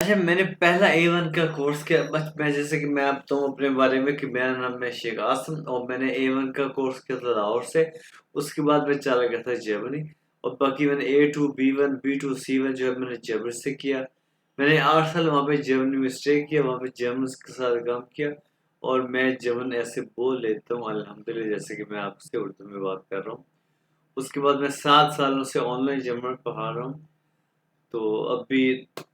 अच्छा, मैंने पहला A1 का कोर्स किया। बस मैं जैसे कि मैं आप बताऊँ अपने बारे में कि मेरा नाम है शेख आसिम और मैंने A1 का कोर्स किया था लाहौर से। उसके बाद मैं चला गया था जर्मनी और बाकी मैंने A2, B1, B2, C1 जो है मैंने जर्मनी से किया। मैंने 8 साल वहाँ पे जर्मनी में स्टे किया, वहाँ पे जर्मन्स के साथ काम किया और मैं जर्मन ऐसे बोल लेता हूँ अल्हम्दुलिल्लाह, जैसे कि मैं आपसे उर्दू में बात कर रहा हूँ। उसके बाद मैं 7 सालों से ऑनलाइन जर्मन पढ़ा रहा हूँ। तो अभी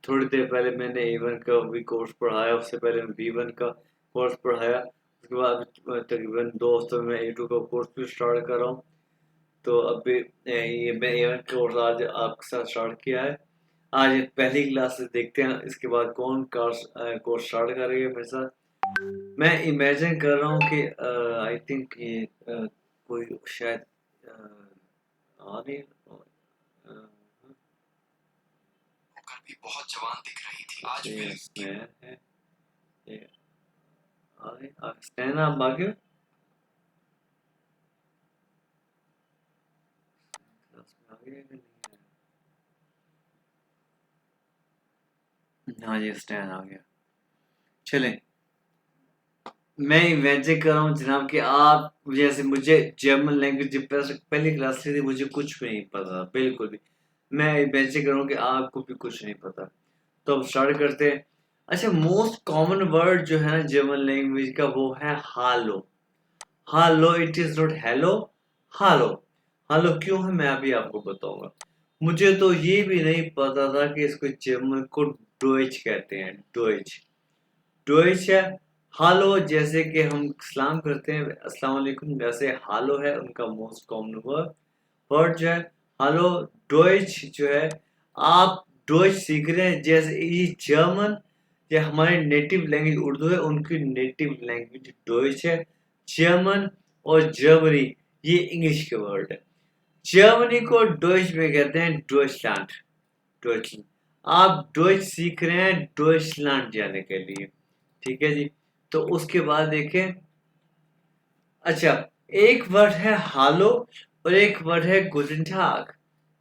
थोड़ी देर पहले मैंने A1 का भी कोर्स पढ़ाया, उससे पहले मैं B1 का कोर्स पढ़ाया। उसके बाद तकरीबन 2 हफ्तों में मैं A2 का कोर्स भी स्टार्ट कर रहा हूँ। तो अभी ये मैं A1 का कोर्स आज आपके साथ स्टार्ट किया है। आज पहली क्लास से देखते हैं इसके बाद कौन कोर्स स्टार्ट करेगा मेरे साथ। मैं इमेजिन कर रहा हूँ कि आई थिंक ये कोई शायद आ नहीं अ, होकर भी बहुत जवान दिख रही थी आज भी स्नेह है ये आगे स्नेह नाम आगे क्लास में आगे है कि नहीं है? हाँ जी, स्नेह आ गया। चलें, मैं इमेजिन कर रहा हूँ जनाब कि आप जैसे मुझे जर्मन लैंग्वेज पहली क्लास से थी, मुझे कुछ भी नहीं पता बिल्कुल भी। मैं इमेजिन कर रहा हूँ कि आपको भी कुछ नहीं पता। तो अब स्टार्ट करते हैं। अच्छा, मोस्ट कॉमन वर्ड जो है ना जर्मन लैंग्वेज का वो है हालो। हालो, इट इज नॉट हेलो, हालो। हालो क्यों है मैं अभी आपको बताऊंगा। मुझे तो ये भी नहीं पता था कि इसको जर्मन को डोइच कहते हैं, डोइच। डोइच है। हालो जैसे कि हम सलाम करते हैं अस्सलाम वालेकुम, वैसे हालो है उनका मोस्ट कॉमन वर्ड। वर्ड जो है हालो। डोइच जो है, आप डोइच सीख रहे हैं जैसे ये जर्मन या हमारी नेटिव लैंग्वेज उर्दू है, उनकी नेटिव लैंग्वेज डोइच है। जर्मन और जर्मनी ये इंग्लिश के वर्ड है। जर्मनी को डोइच में कहते हैं डोइचलैंड। डोइचलैंड। आप डोइच सीख रहे हैं डोइचलैंड जाने के लिए, ठीक है जी। तो उसके बाद देखें। अच्छा, एक वर्ड है हालो और एक वर्ड है गुटन टाग।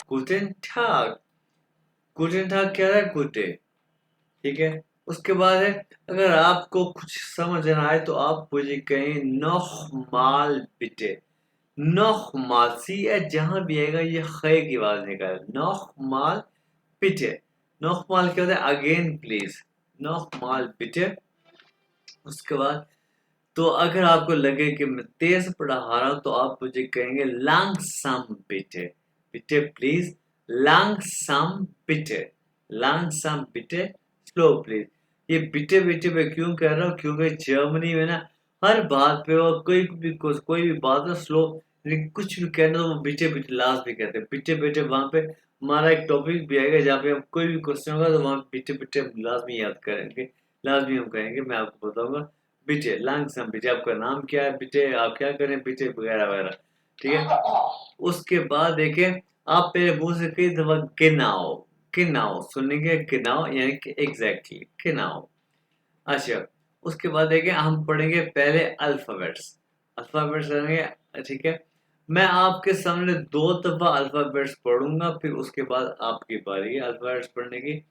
गुटन टाग। गुटन टाग क्या है? गुड डे, ठीक है। उसके बाद है, अगर आपको कुछ समझ ना आए तो आप मुझे कहें नोख माल बिटे। नोख माल सी है, जहां भी आएगा ये खे की आवाज निकाले। नोख माल बिटे। नोख माल क्या होता है? Again please. नोख माल बिटे। उसके बाद तो अगर आपको लगे कि मैं तेज पढ़ा रहा हूं तो आप मुझे कहेंगे langsam bitte। बिटे please. langsam bitte। langsam bitte। Slow please. ये बिटे बिटे पे क्यों कह रहा हूँ? क्योंकि जर्मनी में ना हर बात पे और कोई भी बात हो स्लो, लेकिन कुछ भी कहना तो वो बिटे बिटे लास्ट भी कहते हैं। बिटे बिटे वहां पे हमारा एक टॉपिक भी आएगा जहाँ पे हम कोई भी क्वेश्चन होगा तो वहां बिटे बिटे लाजमी याद करेंगे। लाजमी हम कहेंगे, मैं आपको बताऊंगा। बीटे लैंगसम बीटे, आपका नाम क्या है बीटे, आप क्या करें बीटे, वगैरह वगैरह, ठीक है। उसके बाद देखें, आप मेरे मुंह से कई दफा गिनाओ। गिनाओ सुनेंगे, गिनाओ यानी कि एग्जैक्टली गिनाओ। अच्छा, उसके बाद देखें हम पढ़ेंगे पहले अल्फाबेट्स। अल्फाबेट्स पढ़ेंगे, ठीक है। मैं आपके सामने 2 दफा अल्फाबेट्स पढ़ूंगा, फिर उसके बाद आपकी बारी है अल्फाबेट्स पढ़ने की।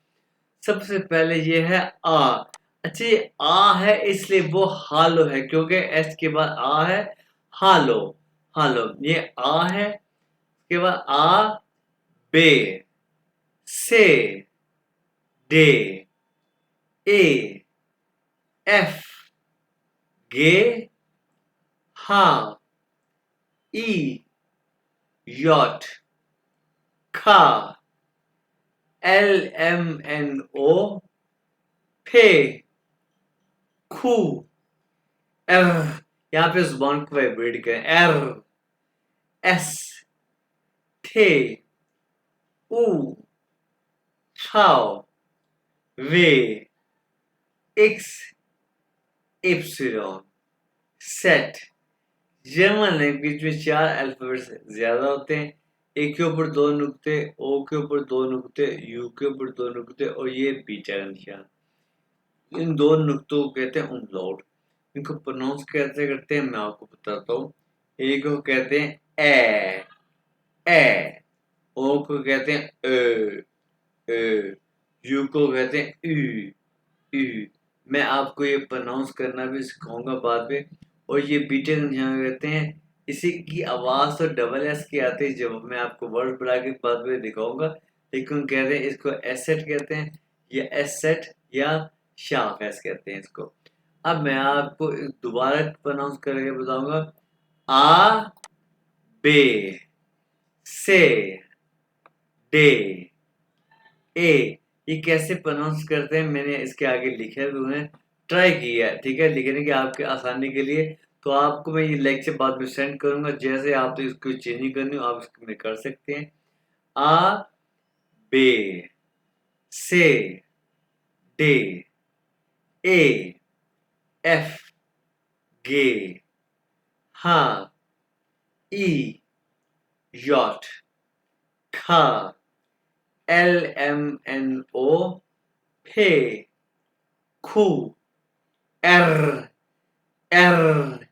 सबसे पहले ये है आ। अच्छा, ये आ है इसलिए वो हालो है, क्योंकि एस के बाद आ है। हालो। हालो ये आ है। उसके बाद आ, बे, से, डे, ए, एफ, गे, हा, ई, यॉट, खा, एल एम एन ओ, फे, खू, एर। यहाँ पे जुबान को वाइब्रेट करें। एर, एस, थे, ऊ, छाओ, वे, एक्स, एप्सिलॉन, सेट। जर्मन लैंग्वेज में 4 अल्फाबेट्स ज्यादा होते हैं। ए के ऊपर 2 नुक्ते, ओ के ऊपर 2 नुक्ते, यू के ऊपर 2 नुक्ते और ये बीटा का निशान। इन 2 नुक्तों को कहते हैं umlaut। इनको प्रोनाउंस कैसे करते हैं मैं आपको बताता हूँ। ए को कहते हैं ए, ए। ओ को कहते हैं ए, ए। यू को कहते हैं यू यू। मैं आपको ये प्रोनाउंस करना भी सिखाऊंगा बाद में। और ये बीटे यहाँ कहते हैं, इसी की आवाज तो डबल एस की आती है, जब मैं आपको वर्ड बना के बाद में दिखाऊंगा। लेकिन कहते हैं इसको एसेट कहते हैं, या एसेट, या शार्प एस कहते हैं इसको। अब मैं आपको दोबारा प्रोनाउंस करके बताऊंगा। आ बे से डे ए। ये कैसे प्रोनाउंस करते हैं मैंने इसके आगे लिखे हुए हैं, ट्राई किया है, ठीक है, लिखने की आपके आसानी के लिए। तो आपको मैं ये लेक्चर बाद में सेंड करूंगा, जैसे आप तो इसको चेंजिंग करनी हो आप इसमें कर सकते हैं। आ बे से डे ए एफ गे हा ई यॉट खा एल एम एन ओ फे खू एर एर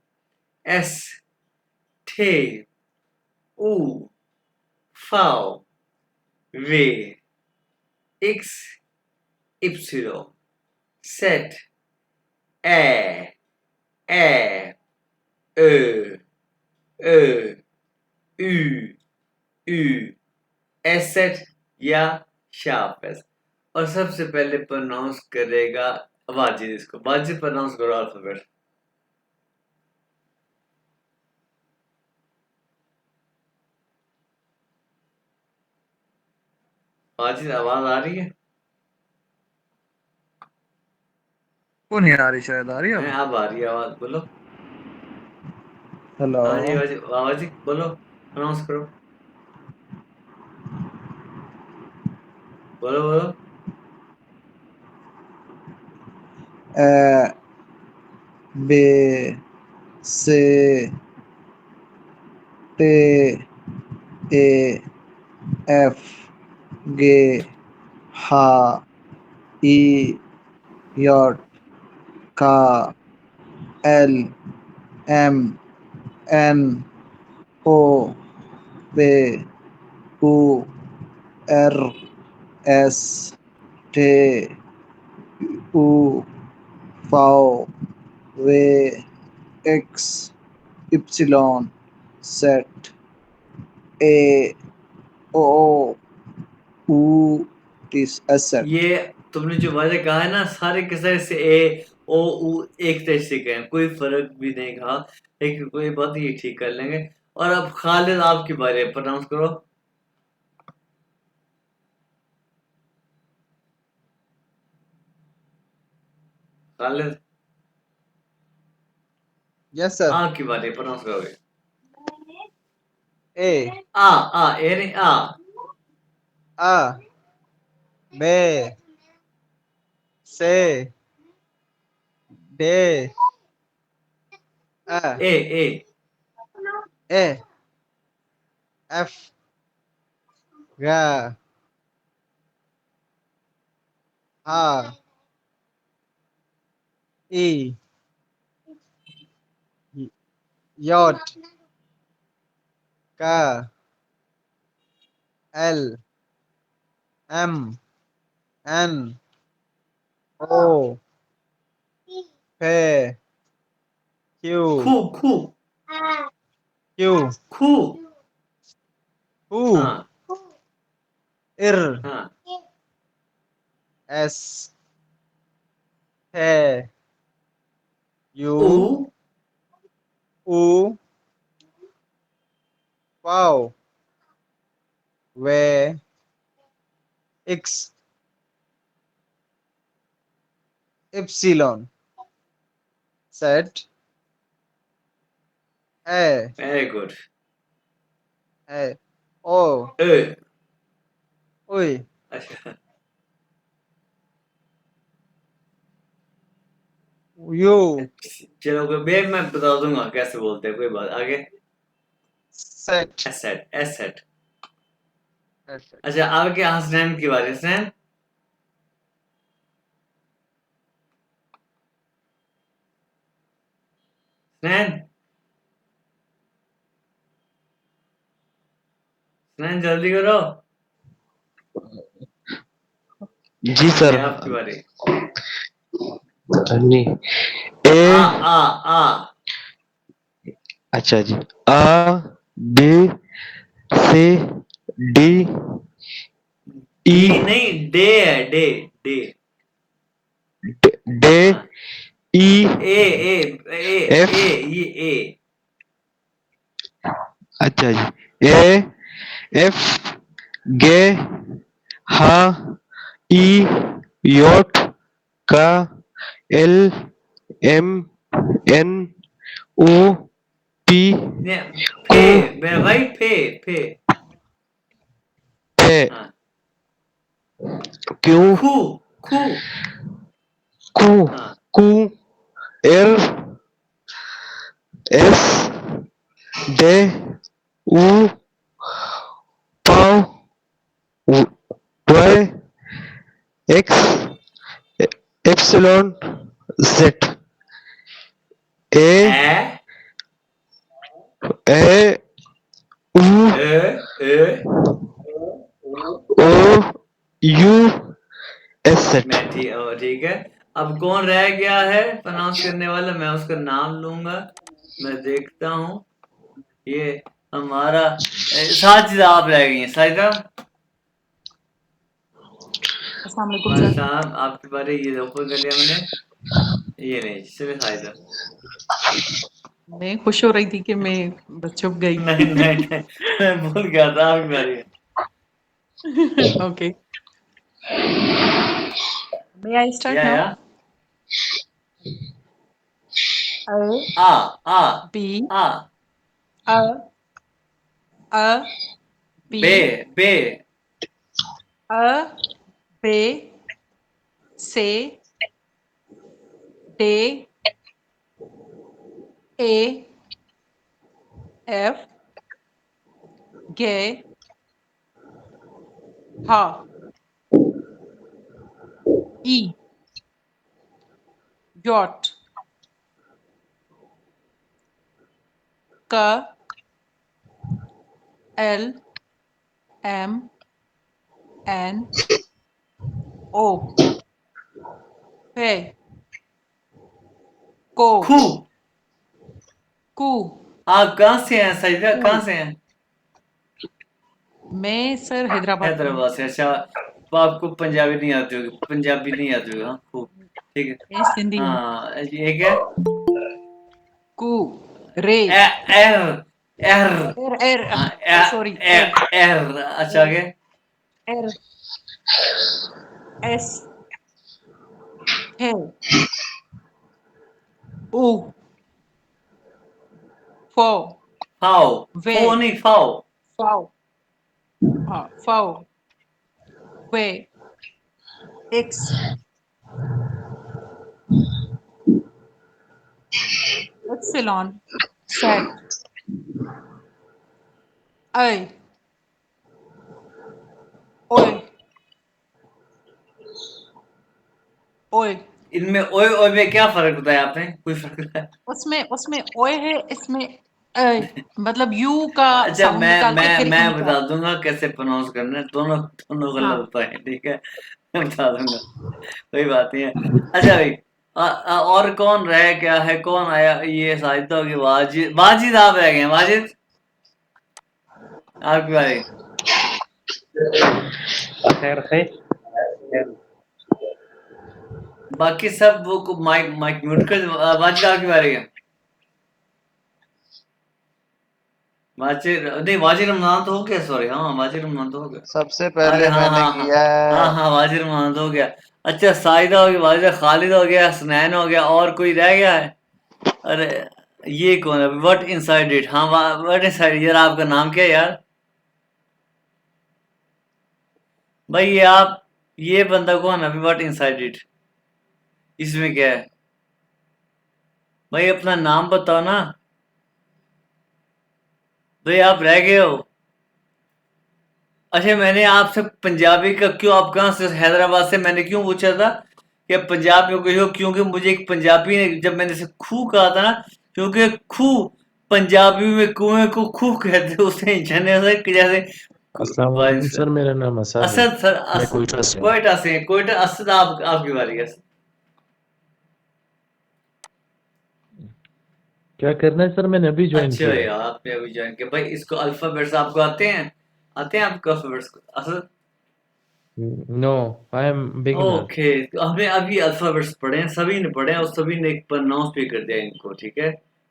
एस थे ऊ फाउ वे एक्स इप्सिलो सेट ए ए ö ö ü ü एसेट या शार्प। और सबसे पहले प्रोनाउंस करेगा वाजिद। इसको वाजिद प्रोनाउंस करो अल्फाबेट। वाजिद आवाज आ रही है? वो नहीं आ रही, शायद आ रही है है, अब। अब आ रही है आवाज, बोलो। हेलो। हाँ जी वाजिद, वाजिद बोलो, प्रोनाउंस करो, बोलो बोलो। ए बे से टे ए एफ गे हा ई यॉट का एल एम एन ओ पे कू एर एस टे ऊ फाओ वे एक्स इप्सिलॉन सेट ए ओ ऊ टिस एसेट। ये तुमने जो वाजिद कहा है ना, सारे के सारे से ए ओ उ एक तरह से कहें, कोई फर्क भी नहीं कहा, लेकिन कोई बात नहीं, ये ठीक कर लेंगे। और अब खालिद आपकी बारी है, प्रोनाउंस करो। Khalid yes sir. आपकी बारी है, प्रोनाउंस करोगे। ए आ ए नहीं, आ आ बे से डे आ ए ए ए एफ गा हा ई यॉट का एल एम एन ओ पे क्यू खू खू क्यू खू। हु हाँ इर हाँ एस है यू ऊ ऊ वाओ वे एक्स इप्सिलॉन सेट ए वेरी गुड। ए ओ ए ओई अच्छा, यू चलो कोई बे, मैं बता दूंगा कैसे बोलते हैं, कोई बात। आगे सेट एसेट एसेट। अच्छा, आगे हसनैन की बारी। हसनैन, हसनैन, हसनैन जल्दी करो। जी सर। है आपकी बारी। नहीं, आ ए, आ आ अच्छा जी, A, B, C, D, D E, नहीं, डे है, डे डे। D, हाँ, E, ए ए ए F, ए ये ए। अच्छा जी, A, F, G, H, E, yacht, का, L, M, N, O, P, ने फे, Q, मेरा भाई फे फे। P, हाँ, Q, खू खू। Q, हाँ, Q, R, S, D, U, P, Y, X, Epsilon, Z, A, A A, U, A A. O, U, S, Z. मैं ठीक है। अब कौन रह गया है प्रोनाउंस करने वाला? मैं उसका नाम लूंगा। मैं देखता हूँ। ये हमारा साजिदा आप रह गई हैं। साजिदा, अस्सलाम वालेकुम हमारे सर। साहब आपके बारे ये ओपन कर लिया मैंने। ये नहीं, चले साजिदा। मैं खुश हो रही थी कि मैं बस चुप गई। नहीं नहीं नहीं, मैं भूल गया था आपकी बारी है। Okay, may I start now? या A आ आ B आ A A B बे बे A B C D A F G H E yacht K L M N O P को खू। कु आप कहाँ से हैं साजिदा? कु कहाँ से हैं? मैं सर हैदराबाद से हूँ। हैदराबाद से। अच्छा, तो आपको पंजाबी नहीं आती होगी? पंजाबी नहीं आती होगी? हाँ, खूब। ठीक है। मैं सिंधी हूँ। हाँ, ये क्या? कु रे एर एर। एर एर हाँ, सॉरी एर एर एर। अच्छा, एर आगे। एर एस है उ फो फाओ। वे फो नहीं, फाओ। फाओ हाँ फाओ वे एक्स एप्सिलॉन सेट आई ओए ओए इनमें ओए ओए में क्या फर्क बताया आपने? कोई फर्क बताया? उसमें उसमें ओए है, इसमें ऐ मतलब यू का अच्छा, साउंड मैं निकाल के मैं फिर मैं ई का। बता दूंगा कैसे प्रोनाउंस करना है। दोनों दोनों गलत हाँ होता है, ठीक है। मैं बता दूंगा, कोई बात नहीं है। अच्छा भाई, और कौन रह गया है? कौन आया? ये साजिदा होगी। वाजिद, वाजिद आप रह गए हैं। वाजिद, आपकी बारी। खैर खैर। बाकी सब वो माइक माइक म्यूट कर। वाजिद, आपकी बारी है। वाजिद नहीं, वाजिद रमजान तो हो गया। सॉरी, हाँ, वाजिद रमजान तो हो गया। सबसे अरे पहले हाँ मैंने हाँ हाँ किया हाँ है। हाँ, वाजिद रमजान तो हो गया। अच्छा, साजिदा हो गया, वाजिद, खालिद हो गया, सुनैन हो गया, और कोई रह गया है? अरे, ये कौन है? What inside it. हाँ, व्हाट इनसाइड। यार, आपका नाम क्या है यार? भाई, ये बंदा कौन है अभी? व्हाट इनसाइड इट, इसमें क्या है? भाई, अपना नाम बताओ ना। भाई, आप रह गए हो। अच्छा, मैंने आपसे पंजाबी का क्यों, आप कहाँ से? हैदराबाद से। मैंने क्यों पूछा था कि आप पंजाब में कोई हो? क्योंकि मुझे एक पंजाबी ने, जब मैंने इसे खू कहा था ना, क्योंकि खू पंजाबी में कुएं को खू कहते हैं। उसने जने से कि जैसे अस्सलाम वालेकुम वालेकुम सर, मेरा नाम असद है। असद सर, मैं कोयटा से हूँ। कोयटा से हैं। कोयटा असद, आप आपकी बारी है। क्या करना है सर? मैंने अभी ज्वाइन अच्छा किया है। यार, आपने अभी ज्वाइन किया भाई। इसको अल्फाबेट्स आपको आते हैं? आते हैं आपको alphabets Asad? No, I am beginner. Okay, तो हमने अभी अल्फाबेट्स पढ़े हैं, सभी ने पढ़े हैं और सभी ने एक प्रोनाउंस भी कर दिया इनको, ठीक है।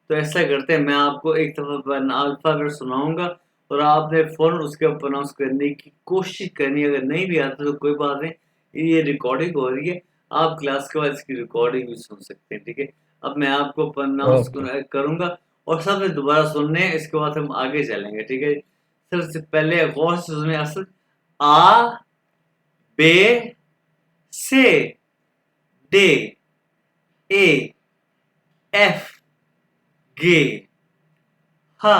तो ऐसा करते हैं, मैं आपको एक दफा अल्फाबेट सुनाऊंगा और आपने फौरन उसके प्रोनाउंस करने की कोशिश करनी है। अगर नहीं भी आता तो कोई बात नहीं, ये रिकॉर्डिंग हो रही है, आप क्लास के बाद इसकी रिकॉर्डिंग भी सुन सकते हैं, ठीक है। अब मैं आपको प्रोनाउंस ओके। करूंगा और सबने दोबारा सुनने हैं, इसके बाद हम आगे चलेंगे, ठीक है। सबसे पहले गौर से सुने असद। आ, बे, से, डे, ए, एफ, गे, हा,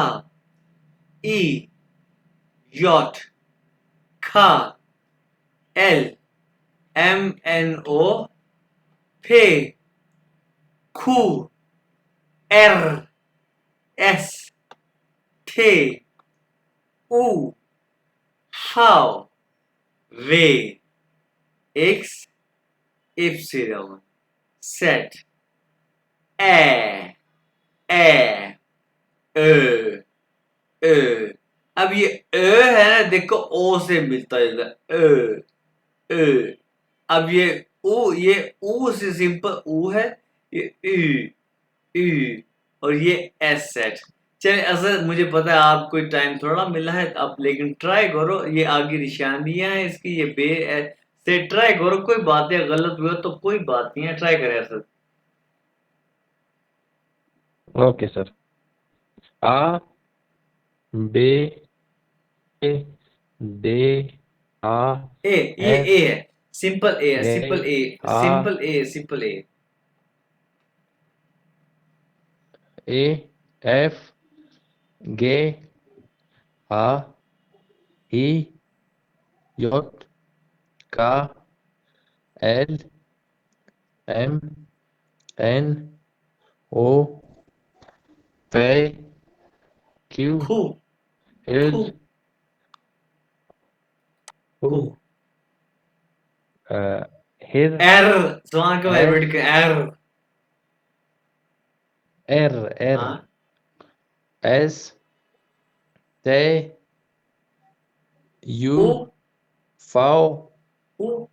ई, यॉट, खा, एल, एम एन ओ, फे, खू, एर, एस, थे, ऊ, हाउ, वे, एक्स, इप्सिलॉन, सेट, ए, ए, ए, ए। अब ये है ना, देखो ओ से मिलता जुलता ए। अब ये ऊ से सिंपल ऊ है, ये ई और ये एस सेट। चलिए असर, मुझे पता है आपको टाइम थोड़ा मिला है अब, लेकिन ट्राई करो। ये आगे निशानियां हैं इसकी, ये बे से ट्राई करो, कोई बात नहीं, गलत हुआ तो कोई बात नहीं है, ट्राई करें असर। Okay sir. आ, बे, दे, आ, ये एफ, ए है, सिंपल ए है, गे, सिंपल ए, आ, सिंपल ए, सिंपल ए। ए, एफ, गे, आ, ई, यॉट, का, एल, एम, एन, ओ, पे, क्यू, खू, एल, खू, ओ, खू, हिर, एर, जबान का एफ, बैठ के एर। एर, एर, हाँ, एस, ते, यू, ऊ, फाओ, ऊ,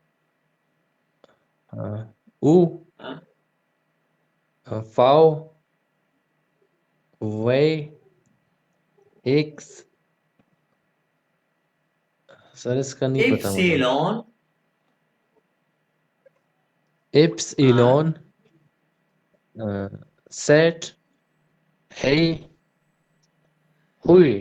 ऊ, हाँ, फाओ, वे, एक्स। सर इसका नहीं पता मुझे। इप्सिलॉन, इप्स, हाँ। इलॉन, सेट, हे, हुई,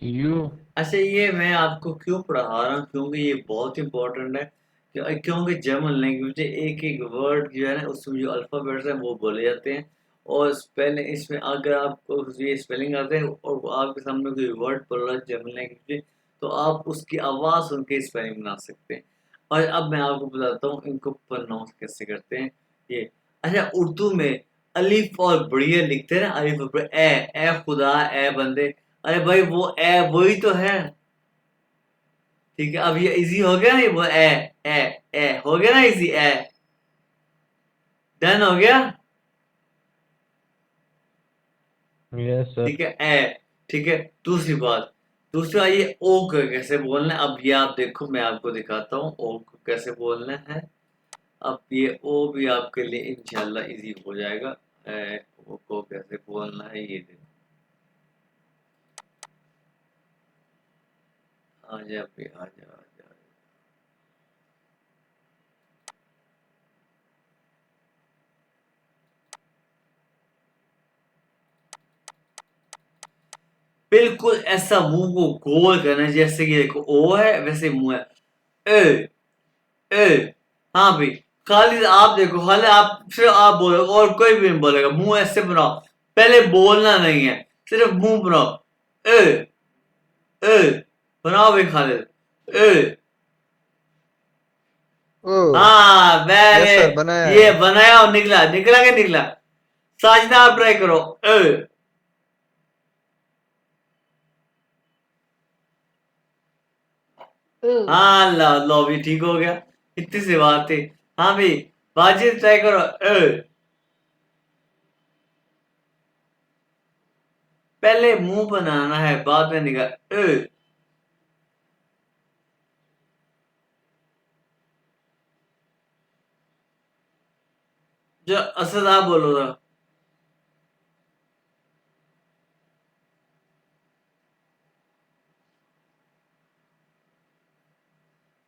यू। अच्छा, ये मैं आपको क्यों पढ़ा रहा हूँ, क्योंकि ये बहुत इंपॉर्टेंट है। क्योंकि जर्मन लैंग्वेज एक एक वर्ड जो है ना, उसमें जो अल्फ़ाबेट्स हैं वो बोले जाते हैं। और स्पेलिंग इसमें, अगर आपको ये स्पेलिंग आते हैं और आपके सामने कोई वर्ड पढ़ रहा है जर्मन लैंग्वेज में, तो आप उसकी आवाज़ सुन के स्पेलिंग बना सकते हैं। और अब मैं आपको बताता हूँ इनको प्रोनाउंस कैसे करते हैं ये। अच्छा, उर्दू में अलिफ और बढ़िया लिखते हैं ना, अलिफ और बढ़िया, ए खुदा, ए बंदे। अरे भाई, वो ए वही तो है, ठीक है। अब ये इजी हो गया ना, ये वो ए ए हो गया ना, इजी ए, डन हो गया, यस सर। ठीक है ए, ठीक है। दूसरी बात, दूसरा ये ओ को कैसे बोलना है, अब ये आप देखो, मैं आपको दिखाता हूँ ओ को कैसे बोलना है। अब ये ओ भी आपके लिए इंशाल्लाह इजी हो जाएगा। ओ को कैसे बोलना है ये देखो। आ जा पे, आ जा, आ जा। बिल्कुल ऐसा मुंह को गोल करना है, जैसे कि देखो ओ है वैसे मुंह है। ए ए, हाँ भाई, खाली आप देखो, खाली आप सिर्फ आप बोलो और कोई भी नहीं बोलेगा। मुंह ऐसे बनाओ, पहले बोलना नहीं है, सिर्फ मुंह बनाओ। ए ए, बनाओ भाई खालिद, ए। ओ हाँ, यस सर, वेरी, बनाया ये है। बनाया और निकला, निकला के निकला। साजना, आप ट्राई करो। ए, हाँ लो लो भी ठीक हो गया, इतनी सी बात थी। हाँ भाई वाजिद ट्राई करो पहले मुंह बनाना है बाद में निकाल जो असद आप बोलो था।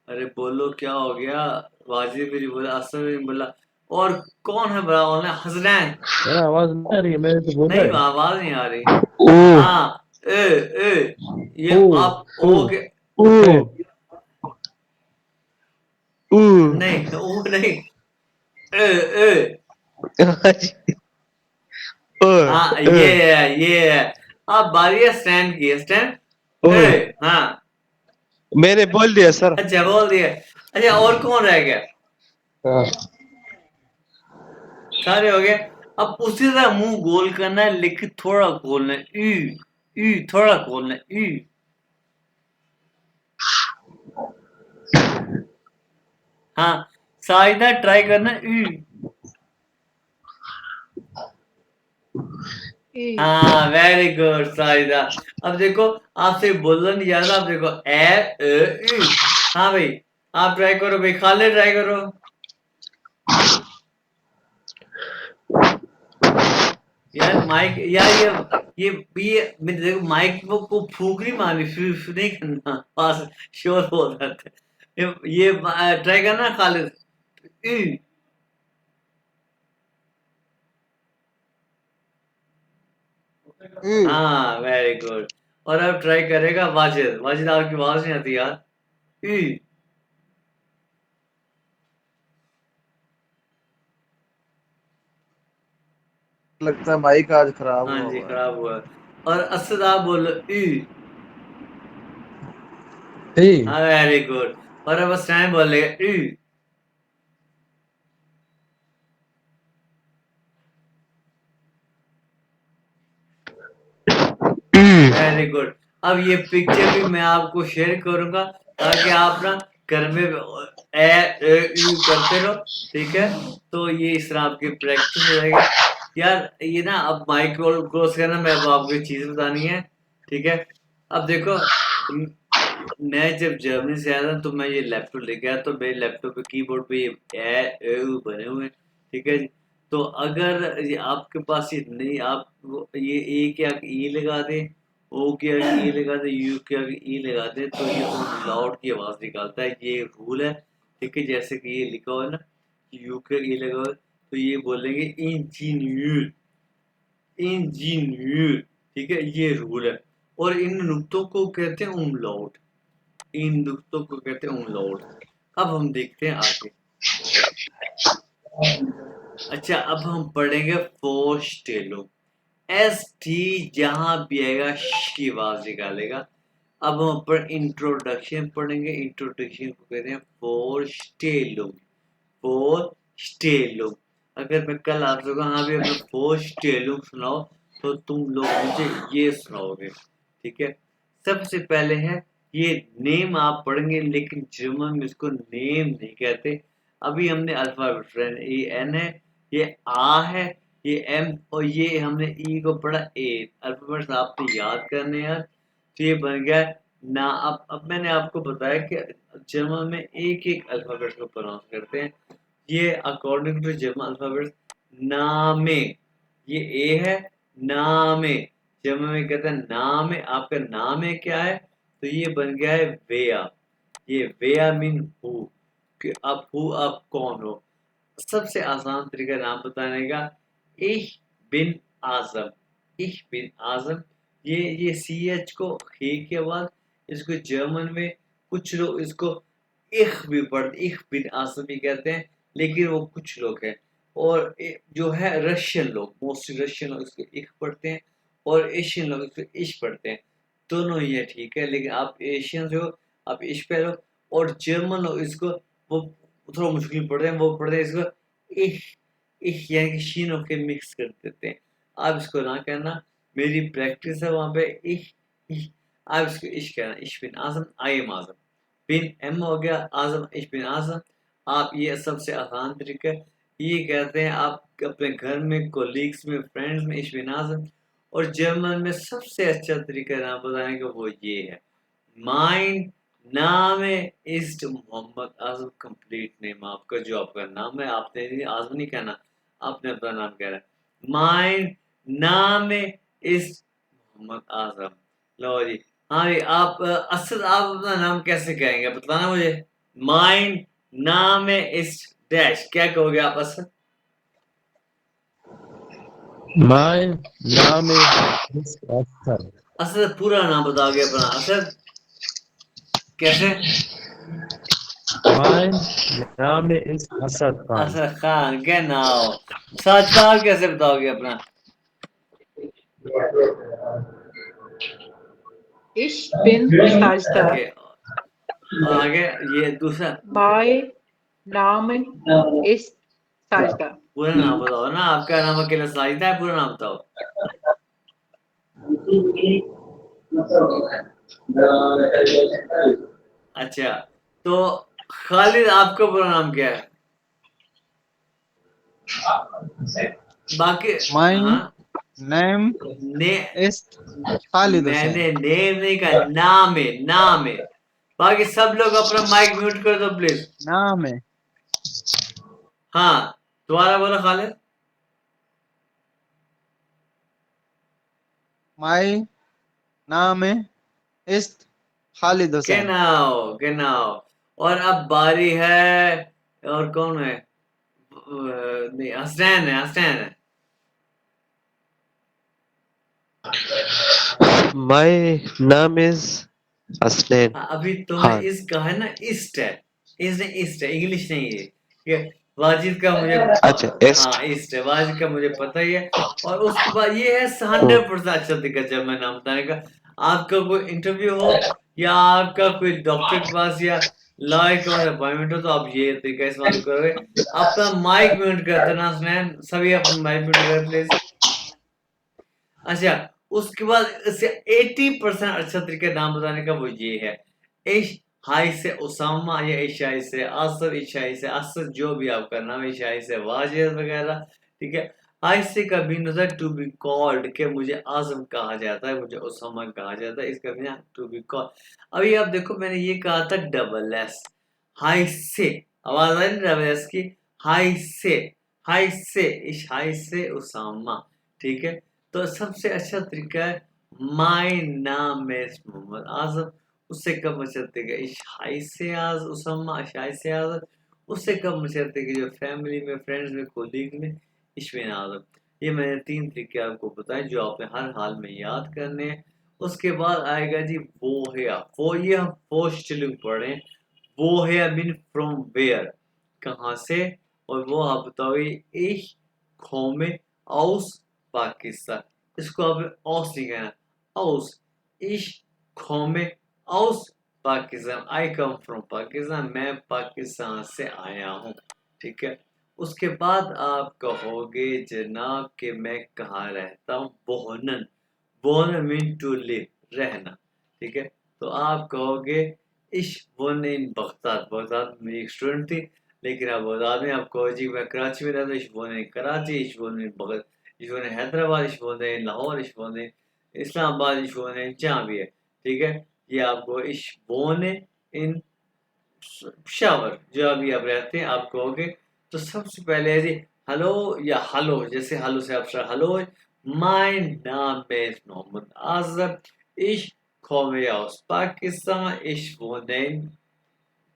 अरे बोलो क्या हो गया, वाजिद भी नहीं बोला, असद भी नहीं बोला, और कौन है बड़ा वाला, हसनैन। यार आवाज नहीं आ रही है, मैंने तो बोला नहीं है। आवाज नहीं आ रही। ओ हाँ ए ये ओ आप ओ ओ के ओ ओ ओ नहीं वो नहीं ए ए ओ हाँ ये है आप बारी है स्टैंड की, स्टैंड ओ ए हाँ मैंने बोल दिया सर। अच्छा बोल दिया। अच्छा और कौन रह गया, हाँ। सारे हो गए। अब उसी तरह मुंह गोल करना है लेकिन थोड़ा खोलना है, थोड़ा खोलना है हाँ साइडा ट्राई करना है हाँ वेरी गुड साइदा। अब देखो आपसे बोलना नहीं जाता, आप देखो हाँ भाई आप ट्राई करो भाई, खाले ट्राई करो। यार माइक यार ये मैं देखो माइक को फूक नहीं मारनी, फिर नहीं करना पास शोर हो जाता है। ये ट्राई करना खालिद हाँ वेरी गुड। और अब ट्राई करेगा वाजिद, वाजिद आपकी आवाज नहीं आती यार ई, लगता है माइक आज खराब हाँ हुआ जी हुआ है। खराब हुआ। और असद आप बोलो ई, हे हाँ वेरी गुड। और अब स्टैंड बोलेगा ई, वेरी गुड। अब ये पिक्चर भी मैं आपको शेयर करूंगा ताकि आप ना घर में यू करते रहो, ठीक है। तो ये इस तरह आपकी प्रैक्टिस हो जाएगी। यार ये ना अब माइक को क्लोज करना, मैं अब आपको एक चीज बतानी है, ठीक है। अब देखो मैं जब जर्मनी से आया था तो मैं ये लैपटॉप लेके आया, तो मेरे लैपटॉप पे कीबोर्ड पे ये बने हुए हैं, ठीक है जी। तो अगर ये आपके पास ये नहीं, आप ये ए के आगे ई लगा दे, ओ के आगे ई लगा दे, यू के आगे ई लगा दे, तो ये लाउड की आवाज निकालता है, ये रूल है, ठीक है। जैसे कि ये लिखा हुआ है ना, यू के ई लगा हुआ है, तो ये बोलेंगे इंजीनियर, इंजीनियर, ठीक है, ये रूल है। और इन नुक्तों को कहते हैं umlaut, इन नुक्तों को कहते हैं umlaut। अब हम देखते हैं आगे। अच्छा अब हम पढ़ेंगे फोस्टेलो, एस टी जहां भी आएगा श की आवाज निकालेगा। अब हम पर इंट्रोडक्शन पढ़ेंगे, इंट्रोडक्शन को कहते हैं फोस्टेलो, फोस्टेलो। अगर मैं कल आपसे कहूँ हाँ भी हमें फोस्टेलो सुनाओ, तो तुम लोग मुझे ये सुनाओगे, ठीक है। सबसे पहले है ये नेम आप पढ़ेंगे, लेकिन जर्मन में इसको नेम नहीं कहते। अभी हमने अल्फाबेट फ्रेंड, ये एन है, ये आ है, ये एम, और ये हमने ई को पढ़ा ए। अल्फाबेट्स आपने याद करने हैं यार। तो ये बन गया ना। अब मैंने आपको बताया कि जर्मन में एक एक अल्फाबेट को प्रोनाउंस करते हैं। ये अकॉर्डिंग टू जर्मन अल्फाबेट नामे, ये ए है, नामे जर्मन में कहते हैं नाम है, आपका नाम है क्या है, तो ये बन गया है वेया। ये वेया मीन हु, कि आप हु आप कौन हो। सबसे आसान तरीका नाम बताने का, इह बिन आजम, इह बिन आजम। ये सी एच को हे के बाद इसको जर्मन में कुछ लोग इसको इख भी पढ़ते, इख बिन आजम भी कहते हैं, लेकिन वो कुछ लोग हैं। और जो है रशियन लोग, मोस्टली रशियन लोग इसको इख पढ़ते हैं, और एशियन लोग इसको इश पढ़ते हैं। दोनों ही है, ठीक है, लेकिन आप एशियन से हो आप इश पे लो, और जर्मन लोग इसको वो थोड़ा मुश्किल पढ़ते हैं, वो पढ़ते हैं इसको इह, इह यानी कि शीन होके मिक्स कर देते हैं। आप इसको ना कहना, मेरी प्रैक्टिस है वहां पे इह, इह, आप इसको इश कहना, इश बिन आजम, I am Azam, bin M हो गया, आजम इश बिन आजम। आप ये सबसे आसान तरीका है, ये कहते हैं आप अपने घर में, कोलीग्स में, फ्रेंड्स में इश बिन आजम। और जर्मन में सबसे अच्छा तरीका नाम बताने का वो ये है, माइन नाम east Mohammad Azam, complete name आपका, जो आपका नाम है। आपने आजम नहीं कहना, आपने अपना नाम कह रहा है। माइन नाम इस्ट मोहम्मद आजम। लो जी, हाँ जी, आप असद, आप अपना नाम कैसे कहेंगे बताना मुझे। माइन नाम इस डैश, क्या कहोगे आप Asad? Mein Name ist Asad. Asad पूरा नाम बताओगे अपना, असद कैसे? Mein Name ist Asad Khan. Asad Khan, क्या नाम? साजिद कैसे बताओगे अपना? Ich bin Sajda. ओके, और आगे ये दूसरा Mein Name ist Sajda. पूरा नाम बताओ ना, आपका नाम अकेला साजिदा है, पूरा नाम बताओ। अच्छा, तो खालिद आपका पूरा नाम क्या है? बाकी My हाँ, name ने is Khalid Hussain. मैंने नेम नहीं कहा, नाम है, नाम है। बाकी सब लोग अपना माइक म्यूट कर दो प्लीज। नाम है हाँ, दोबारा बोलो खालिद। my नाम है is Khalid Hussain. genau। और अब बारी है, और कौन है? नहीं, हसनैन है, हसनैन है। My name is Aslan हाँ, अभी तुम्हें Khan. इस कहा है ना, ईस्ट है, इसने ईस्ट है, इंग्लिश नहीं है ये। वाजिद का मुझे अच्छा, ईस्ट। हाँ ईस्ट है, वाजिद का मुझे पता ही है। और उसके बाद ये है 100% अच्छा तरीका जब मैं नाम बताने का। आपका कोई इंटरव्यू हो या आपका कोई डॉक्टर के पास या लॉयर के पास अपॉइंटमेंट हो, तो आप ये तरीका इस्तेमाल करोगे। अपना माइक म्यूट कर देना स्नैन, सभी अपना माइक म्यूट करें प्लीज। अच्छा, उसके बाद इससे 80% अच्छा तरीका नाम बताने का वो ये है, इश हाई से उसामा, या ईशाई से असद, ईशाई से असद, जो भी आपका नाम है, ईशाई से वाजिद वगैरह, ठीक है। हाई से का भी नजर टू बी कॉल्ड, के मुझे आजम कहा जाता है, मुझे उसामा कहा जाता है, इसका भी टू बी कॉल्ड। अभी आप देखो, मैंने ये कहा था डबल एस, हाई से, आवाज आई ना डबल एस की, हाई से, हाई से इश, हाई से उसामा, ठीक है। तो सबसे अच्छा तरीका है, माय नाम है मोहम्मद आजम, उससे कम अच्छा तरीका इशाई से आज उसामा, इशाई से आजम। उससे कम अच्छा तरीका जो फैमिली में, फ्रेंड्स में, कोलीग में, इश्विन आजम। ये मैंने 3 तरीके आपको बताए जो आपने हर हाल में याद करने हैं। उसके बाद आएगा जी वो है, वो ये हम पोस्टलिंग पढ़े, वो है मीन फ्रॉम वेयर, कहाँ से। और वो आप बताओगे इश कौमे औस पाकिस्तान, इसको आपने औस नहीं कहना, औस इश कौमे औस पाकिस्तान, आई कम फ्रॉम पाकिस्तान, मैं पाकिस्तान से आया हूँ, ठीक है। उसके बाद आप कहोगे जनाब कि मैं कहाँ रहता हूँ, बोहनन, बोहनन मीन टू लिव, रहना, ठीक है। तो आप कहोगे इश वन इन बगदाद, बगदाद में एक स्टूडेंट थी, लेकिन अब बगदाद में, आप कहो जी मैं कराची में रहता हूँ, इश वन इन कराची, इश वन इन बगदाद, इश वन इन हैदराबाद, इश वन इन लाहौर, इश वन इन इस्लामाबाद, इश वन इन जहाँ भी है, ठीक है। ये आपको इश वन इन शावर, जहाँ भी आप रहते हैं आप कहोगे। तो सबसे पहले है जी हेलो या हलो, जैसे हेलो से आप हेलो, माय नाम है मोहम्मद आजम, इश कौमे aus पाकिस्तान, इश वोनेन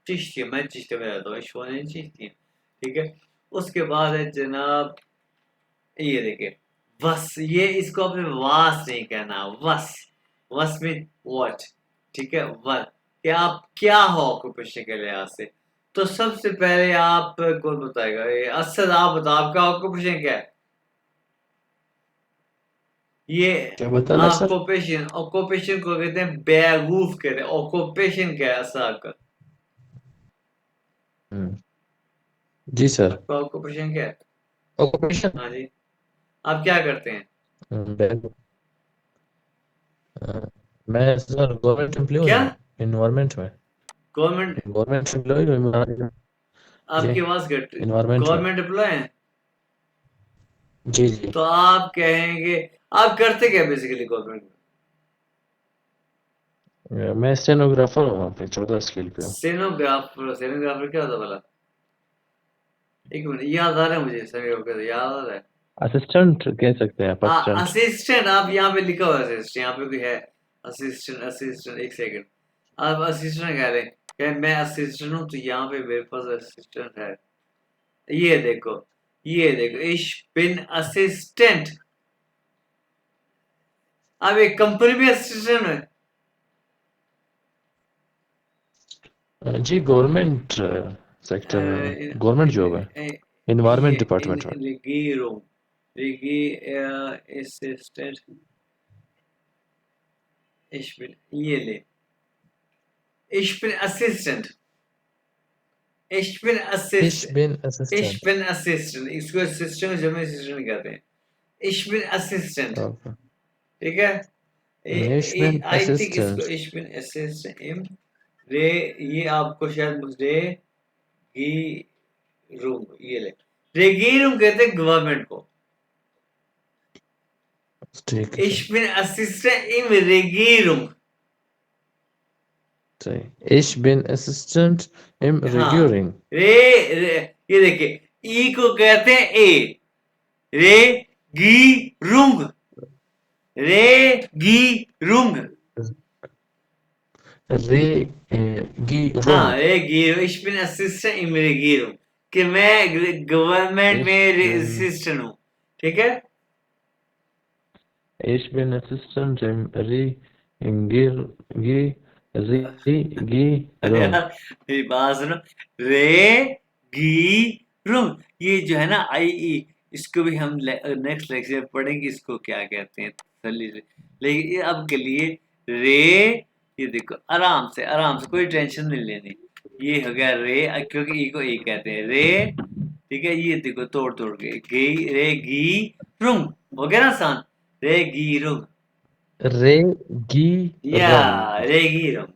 चिश्ती, मैं चिश्ती में रहता हूँ, इश वोनेन चिश्ती, ठीक है। उसके बाद है जनाब, ये देखिए वस, ये इसको अपने वास नहीं कहना, वस, वस मीन व्हाट, ठीक है। वन, कि आप क्या हो ऑक्यूपेशन के लिहाज से। तो सबसे पहले आप कौन बताएगा, ये असद आप बताओ, आपका ऑक्यूपेशन क्या है? ये क्या बताना सर? ऑक्यूपेशन, ऑक्यूपेशन को कहते हैं बेवकूफ कहते हैं। ऑक्यूपेशन क्या है असद आपका? जी सर। आपका ऑक्यूपेशन क्या है? ऑक्यूपेशन हाँ जी, आप क्या करते हैं? मैं सर गवर्नमेंट एम्प्लॉय क्या हूँ इन्वायरमेंट में। गवर्नमेंट गवर्नमेंट एम्प्लॉय जी आपकी आवाज कट इन्वायरमेंट है गवर्नमेंट एम्प्लॉय है जी जी तो आप कहेंगे आप करते क्या बेसिकली गवर्नमेंट में? मैं स्टेनोग्राफर हूँ वहाँ पे 14 स्केल पे हूँ सेनोग्राफर क्या होता भला? एक मिनट याद आ रहा है मुझे सेनोग्राफर याद आ रहा है असिस्टेंट कह सकते हैं आप असिस्टेंट असिस्टेंट आप यहाँ पे लिखा हुआ है असिस्टेंट यहाँ पे कोई है असिस्टेंट एक सेकंड आप असिस्टेंट कह रहे हैं क्या मैं असिस्टेंट हूँ तो यहाँ पे मेरे पास असिस्टेंट है ये देखो इश बिन असिस्टेंट आप एक कंपनी में असिस्टेंट है जी गवर्नमेंट सेक्टर में गवर्नमेंट जॉब है इन्वायरमेंट डिपार्टमेंट में Regierung Assistant ये ले ich bin Assistant ich bin Assistant इसको असिस्टेंट जब असिस्टेंट कहते हैं ich bin Assistant ठीक है Ich bin आई थिंक इसको Assistant. ich bin Assistant im रे ये आपको शायद रे गी रूम ये ले रेगीरूम कहते हैं गवर्नमेंट को ठीक है Ich bin Assistent im Regierung सही Ich bin Assistant im हाँ Regierung. रे ये देखिए ई को कहते हैं ए रे गी रुंग रे गी रुंग Regierung. हाँ रे गी Ich bin Assistent im Regierung कि मैं गवर्नमेंट में असिस्टेंट हूँ ठीक है Ich bin Assistant im Regierung. मेरी बात सुनो रे गी रुंग ये जो है ना आई ई इसको भी हम नेक्स्ट लेक्चर में पढ़ेंगे इसको क्या कहते हैं तसल्ली से लेकिन ये अब के लिए रे ये देखो आराम से कोई टेंशन नहीं लेनी ये हो गया रे क्योंकि ई को ई कहते हैं रे ठीक है ये देखो तोड़ के गी रे गी रुंग हो गया ना आसान रे गी रुंग या रे गी रुंग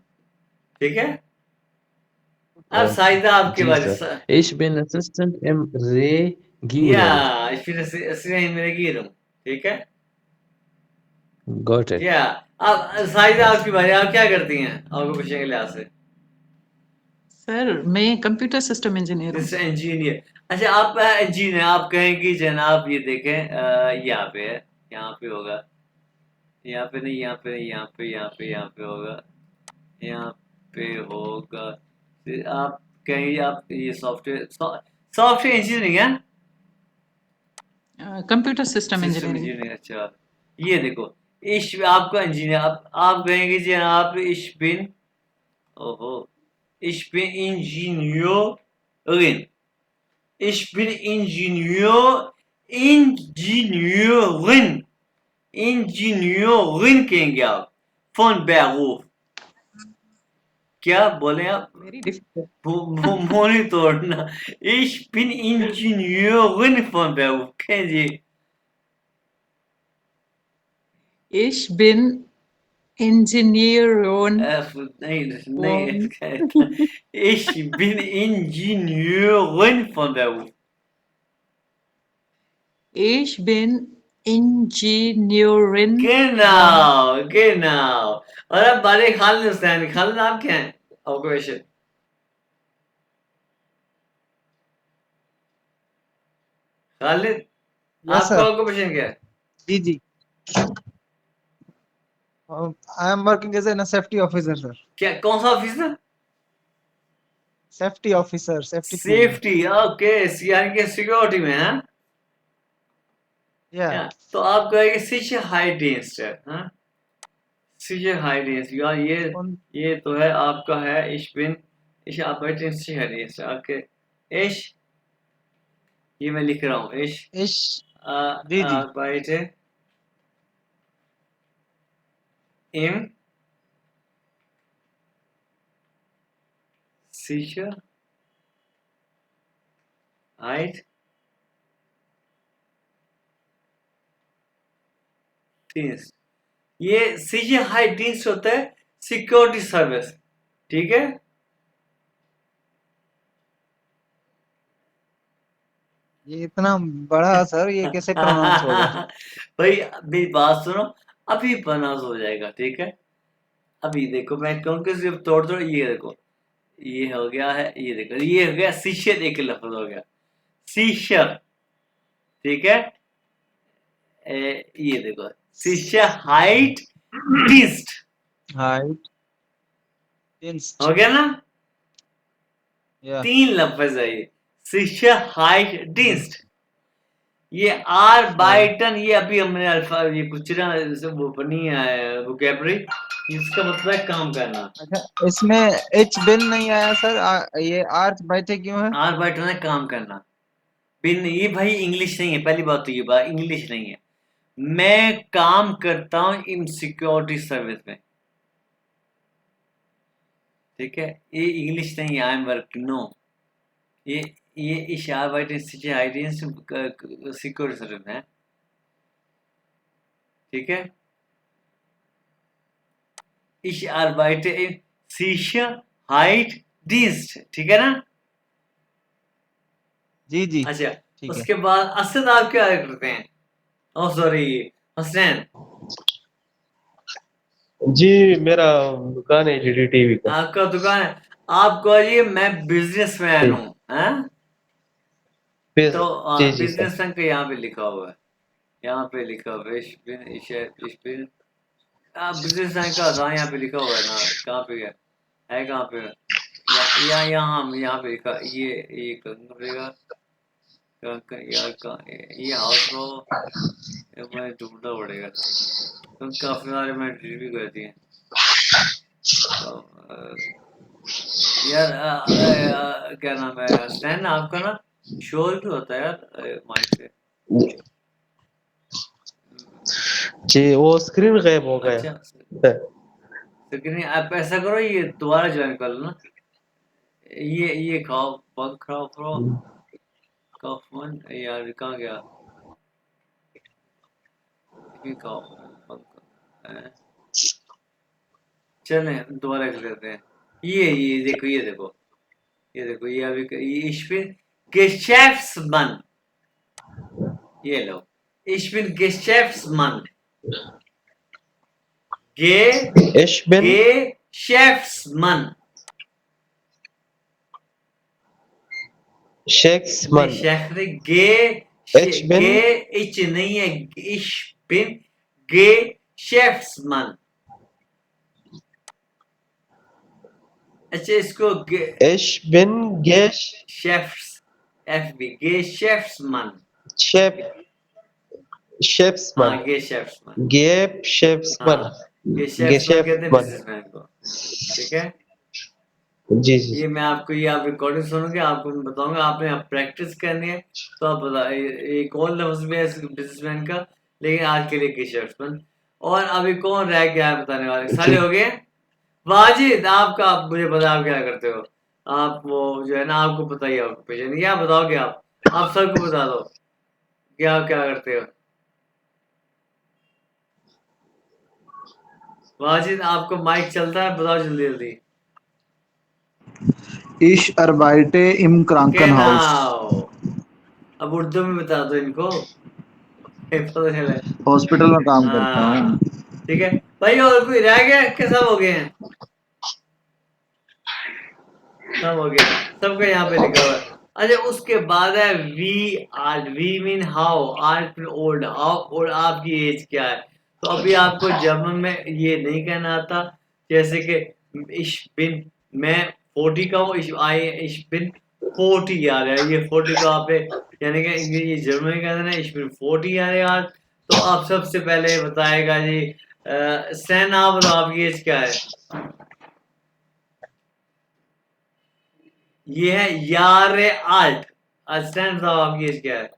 ठीक है अब साइदा आपके जी बारे sir Ich bin Assistant im Regierung. या फिर ऐसे मेरे गिरूं ठीक है Got it. या अब साइदा आपकी बारे आप क्या करती हैं आपको पूछने के लिहाज से सर मैं कंप्यूटर सिस्टम इंजीनियर हूँ जैसे इंजीनियर अच्छा आप इंजीनियर आप कहें कि जनाब ये देखें यहाँ पे है यहाँ पे होगा यहाँ पे नहीं यहाँ पे नहीं यहाँ पे होगा यहाँ पे होगा फिर आप कहेंगे आप ये सॉफ्टवेयर इंजीनियरिंग है computer system system engineering engineering अच्छा ये देखो इश आपका इंजीनियर आप कहेंगे जी आप इश बिन ओहो इश बिन इंजीनियरिंग इश बिन इंजीनियरिंग कहेंगे आप फोन बैरूफ क्या बोले आप वेरी डिफिकल्ट मोनी तोड़ना ich bin Ingenieurin von Beruf kennen Sie Ich bin Ingenieurin नहीं ich bin Ingenieurin von Beruf Ich bin Ingenieurin genau और अब बारे खालिद आप क्या हैं ऑक्यूपेशन खालिद Yes, आपका sir. ऑक्यूपेशन क्या है जी जी I am working as a safety officer, sir. क्या कौन सा officer Safety officer, safety. Safety okay यानी कि सिक्योरिटी में है Yeah. तो आप कहेंगे सिचर हाइडेंस्ट है हाँ सिचर हाइडेंस्ट यार ये तो है आपका है इश बिन इश आप बैठे सिचर हाइडेंस्ट ओके इश ये मैं लिख रहा हूँ इश जी जी बैठे im Sicherheit Dienst ये Sicherheit Dienst होता है सिक्योरिटी सर्विस ठीक है ये इतना बड़ा सर, ये कैसे प्रोनाउंस होगा? भाई मेरी बात सुनो, अभी प्रोनाउंस हो जाएगा, ठीक है। अभी देखो मैं क्योंकि सिर्फ तोड़ तोड़, ये देखो, ये हो गया है, ये देखो, ये हो गया सीशर, एक लफ्ज हो गया सीशर, ठीक है। ये देखो सीशर, हाइट, डिस्ट, हाइट, हो गया ना। या 3 लफ्ज है ये, सीशर, हाइट, डिस्ट। ये आर बाय टन, ये अभी हमने अल्फा, ये कुछ ना वो बनी है वोकैबुलरी, इसका मतलब है काम करना। अच्छा, इसमें एच बिन नहीं आया सर, ये आर्च बैठे क्यों है? आर बाय टन है काम करना, बिन, ये भाई इंग्लिश नहीं है, पहली बात तो ये बात इंग्लिश नहीं है। मैं काम करता हूँ इन सिक्योरिटी सर्विस में, ठीक है, ये इंग्लिश नहीं है, आई एम वर्किंग, नो, ये इशार बाय टन सिक्योरिटी सर्विस है, ठीक है। Ich arbeite in Sicherheit Dienst, ठीक है ना। जी जी, अच्छा, ठीक है। उसके बाद असद आप क्या करते हैं? ओ सॉरी, हसनैन, जी मेरा दुकान है जीडी टीवी का। आपका दुकान है, आप कहिए मैं बिजनेसमैन हूँ, हैं? तो जी जी सर। बिजनेसमैन का यहाँ पे लिखा हुआ है, यहाँ पे लिखा हुआ है, इश बिन बिजनेसमैन का था, यहाँ पे लिखा हुआ है ना, कहाँ पे है कहाँ पे, यहाँ पे लिखा, ये करना पड़ेगा, यार ये हाउस रो, मैं ढूंढना पड़ेगा, तो काफी सारे मैं डिलीट भी कर दिए। तो यार क्या नाम है स्टैन, आपका ना शोर क्यों होता है यार माइक से? जी वो स्क्रीन गायब हो गया। अच्छा, लेकिन आप ऐसा करो, ये दोबारा ज्वाइन कर लो ना, ये खाओ, पग खाओ, कफन यार कहाँ गया, ये खाओ पग, चले दोबारा कर लेते हैं। ये देखो, ये देखो, ये देखो, ये अभी ये ich bin Geschäftsmann, ये लो, ich bin Geschäftsmann, Ich bin Geschäftsmann, शेक्समन। शहर Ich bin ich नहीं है, ich bin Geschäftsmann। अच्छा, इसको Ich bin Chefs, FB, Geschäftsmann, शेफ शेफ्समन। Geschäftsmann, गेप शेफ्समन। हाँ, Geschäftsmann कहते हैं गेशेफ्समन। बिजनेसमैन को, ठीक है। जी जी ये मैं आपको, ये आप रिकॉर्डिंग सुनोगे, आपको मैं बताऊंगा, आपने आप प्रैक्टिस करनी है, तो आप बता, एक और लफ्ज भी है बिजनेसमैन का, लेकिन आज के लिए Geschäftsmann। और अभी कौन रह गया है बताने वाले, सारे जी हो गए। वाजिद, आपका, आप मुझे पता आप क्या करते हो, आप वो जो है ना, आपको पता ही है ऑक्यूपेशन, क्या बताओगे आप सबको बता दो कि आप क्या करते हो। वाजिद, आपको माइक चलता है, बताओ जल्दी जल्दी। Ich arbeite im Krankenhaus। कहनाओ, अब उर्दू में बता दो इनको, पता चले। हॉस्पिटल में काम करता हाँ, हूँ। ठीक है भाई, और कोई रह गया कि सब हो गए हैं? सब हो गया, सबका यहाँ पे लिखा हुआ है। अच्छा, उसके बाद है we mean how, are old, और आपकी एज क्या है। तो अभी आपको जर्मन में ये नहीं कहना आता, जैसे कि इश बिन, मैं 40 का हूँ, इश बिन 40 यार है, ये 40 का आप यानी कि ये जर्मन में कहते हैं इश बिन 40 यार। तो आप सबसे पहले बताएगा जी, सैन, आप बताओ आपकी एज क्या है? ये है यार आल्ट। स्टैंड बताओ आपकी एज क्या है?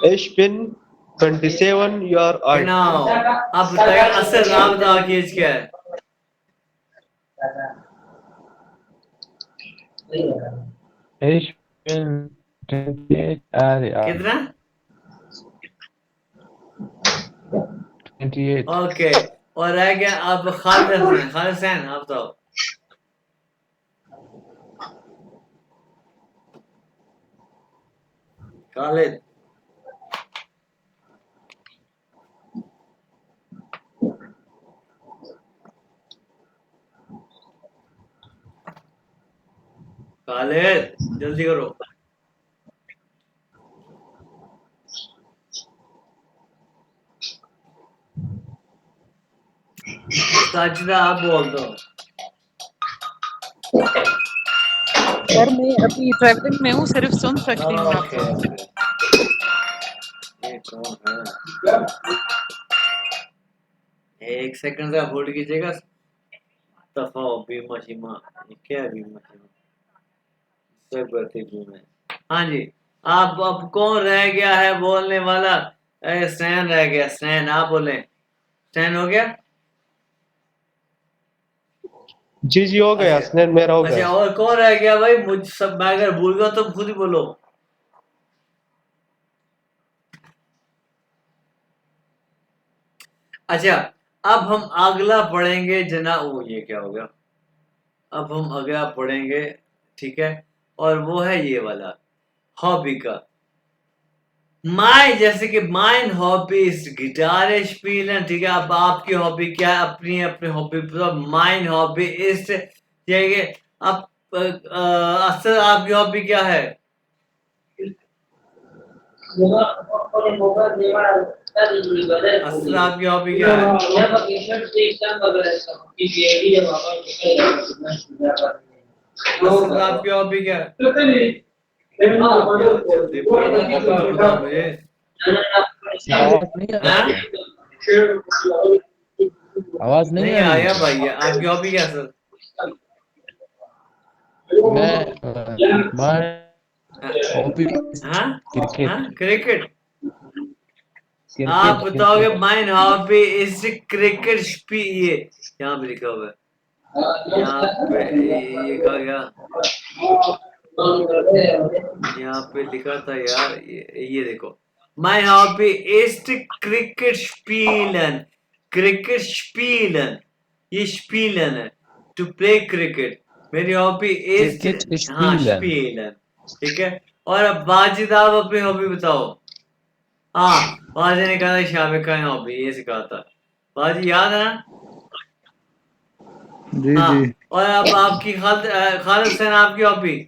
Ich bin 27 year old। Now आप बताइए, असद आप बताओ आपकी एज क्या है? Ich bin 28 Jahre alt. कितना? 28. ओके, और रह गया आप खालिद हसनैन, आप बताओ। खालिद खालिद जल्दी करो। साजिदा आप बोल दो। सर मैं अभी ट्रैवलिंग में हूँ, सिर्फ सुन सकती हूँ ओके आपको। ये कौन है? एक सेकंड का होल्ड कीजिएगा। तफा बीमा शीमा, ये क्या है बीमा शीमा? सब करती बीमा है। हाँ जी, आप अब कौन रह गया है बोलने वाला? स्टैन रह गया, स्टैन आप बोले। स्टैन हो गया? जी जी हो गया, अच्छा स्नैन मेरा हो अच्छा, गया। और कौन रह गया भाई? मुझ सब मैं अगर भूल गया तो खुद ही बोलो। अच्छा, अब हम अगला पढ़ेंगे जना। ओ ये क्या हो गया? अब हम अगला पढ़ेंगे, ठीक है, और वो है ये वाला हॉबी का। माय जैसे कि माइन हॉबी इज गिटार स्पीलन, ठीक है। अब आपकी हॉबी क्या है? अपनी अपनी हॉबी बताओ। माइन हॉबी इज ये कि अब असल आपकी हॉबी क्या है? असल आपकी हॉबी क्या है? असल आपकी हॉबी क्या है? यार जल्दी बोलो ना, कुछ तो बताओ मुझे। आवाज नहीं आ हाँ? रही है। आवाज नहीं नहीं आ रही है आया क्या? भाई, आपकी हॉबी क्या है सर? मैं हॉबी हाँ हाँ, क्रिकेट। क्रिकेट। आप क्रिकेट बताओगे क्रिकेट माइन हॉबी इज क्रिकेट स्पी, ये यहाँ पे लिखा हुआ है। यहाँ पे ये कहा गया, यहाँ पे लिखा था यार, ये देखो। माय हॉबी इज क्रिकेट स्पीलन। क्रिकेट स्पीलन, ये स्पीलन है, टू प्ले क्रिकेट। मेरी हॉबी इज, क्रिकेट हाँ स्पीलन। स्पीलन, ठीक है। और अब बाजिद आप अपनी हॉबी बताओ। हाँ, बाजी ने कहा था शाबिक का हॉबी ये सिखा था। बाजी याद है ना? जी हाँ। जी। और अब आपकी खालिद हुसैन आपकी हॉबी।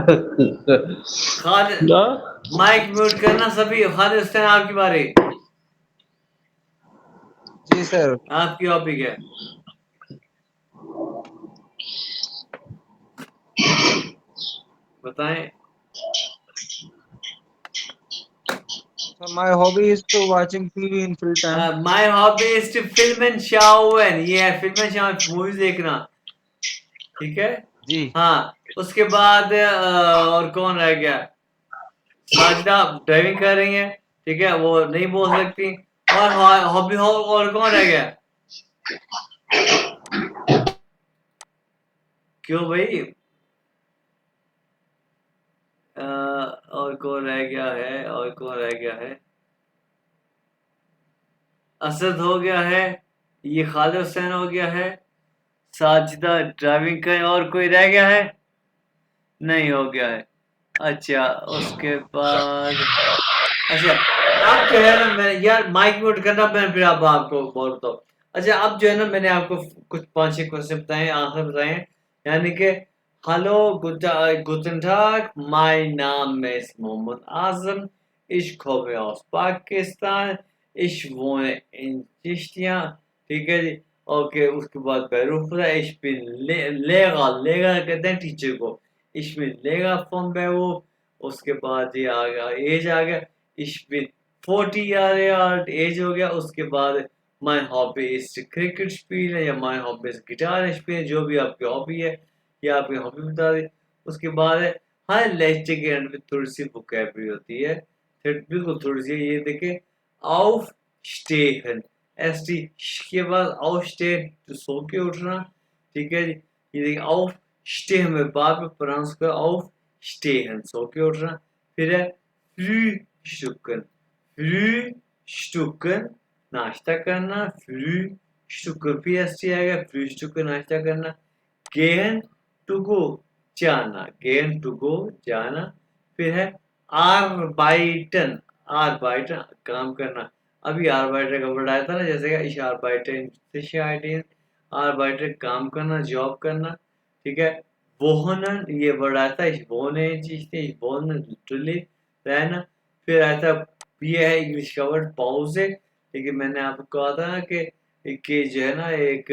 खालिद, ना माइक म्यूट करना सभी। खालिद हुसैन आपकी बारी। जी सर। आपकी हॉबी क्या है? बताएं। So my hobby is to watching TV in free time. My hobby is to film and शाओवन, ये है फिल्म एंड शाओवन, मूवीज देखना, ठीक है। जी। हाँ, उसके बाद और कौन रह गया? साजिदा ड्राइविंग कर रही है, ठीक है, वो नहीं बोल सकती। और हॉबी हो, और कौन रह गया? क्यों भाई? और कौन रह गया है? और कौन रह गया है? असद हो गया है, ये खालिद हुसैन हो गया है, साजिदा ड्राइविंग का, और कोई रह गया है? नहीं हो गया है। अच्छा, उसके बाद अच्छा, अब जो है ना, मैं यार माइक म्यूट करना, मैं फिर अब आपको बोलता हूँ। अच्छा, अब जो है ना, मैंने आपको कुछ 5-6 क्वेश्चन बताए, आंसर बताए हैं। यानी कि हेलो, गुड टाग, माय नाम इज Mohammad Azam, ich komme aus Pakistan, ich wohne in Chishtian, ठीक है जी। ओके, उसके बाद बेरूफा, ich bin लेगा लेगा कहते हैं टीचर को, ich bin लेगा फ्रॉम बेरूफ। उसके बाद ये आ गया, एज आ गया, ich bin 40 Jahre alt, as हो गया। उसके बाद my hobby is cricket spill है, या my hobby is guitar spill, जो भी आपकी हॉबी है, या आपकी हॉबी बता दी। उसके बाद है हर लेक्चर के एंड में थोड़ी सी वोकैबुलरी होती है, फिर बिल्कुल थोड़ी सी, ये देखें, ऑफ स्टेहन, एस टी के बाद ऑफ स्टेन, जो सो के उठना, ठीक है जी। ये देखिए ऑफ स्टेह में बाद में प्रोनाउंस कर, ऑफ स्टेहन सो के उठना। फिर है फ्री फ्री नाश्ता करना, फ्री पीएसटी आएगा, फ्री नाश्ता करना। गेहन टू गो जाना, gehen to go जाना, फिर है arbeiten, arbeiten काम करना। अभी arbeiten का वर्ड आया था ना, जैसे कि ich arbeite in arbeiten काम करना, जॉब करना, ठीक है। wohnen ये वर्ड आया था, ich wohne ich wohne literally रहना। फिर आया था, ये है इंग्लिश का वर्ड पॉजे, लेकिन मैंने आपको कहा था ना कि जो है ना एक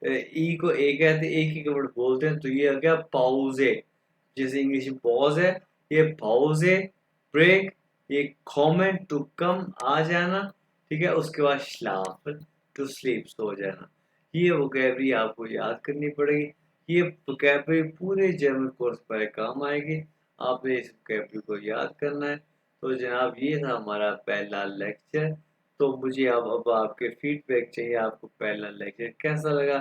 ई को एक कहते एक ही वर्ड बोलते हैं, तो ये आ गया पॉजे। जैसे इंग्लिश में पॉज है, ये पॉजे, ब्रेक, ये कमेंट टू कम आ जाना, ठीक है। उसके बाद schlafen टू स्लीप सो जाना। ये वोकैबुलरी आपको याद करनी पड़ेगी। ये वोकैबुलरी पूरे जर्मन कोर्स पर काम आएगी। आपने इस वोकैबुलरी को याद करना है। तो जनाब ये था हमारा पहला लेक्चर। तो मुझे अब आपके फीडबैक चाहिए, आपको पहला लेक्चर कैसा लगा,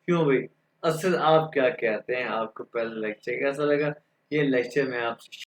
क्यों भाई, असल आप क्या कहते हैं, आपको पहला लेक्चर कैसा लगा। ये लेक्चर मैं आपसे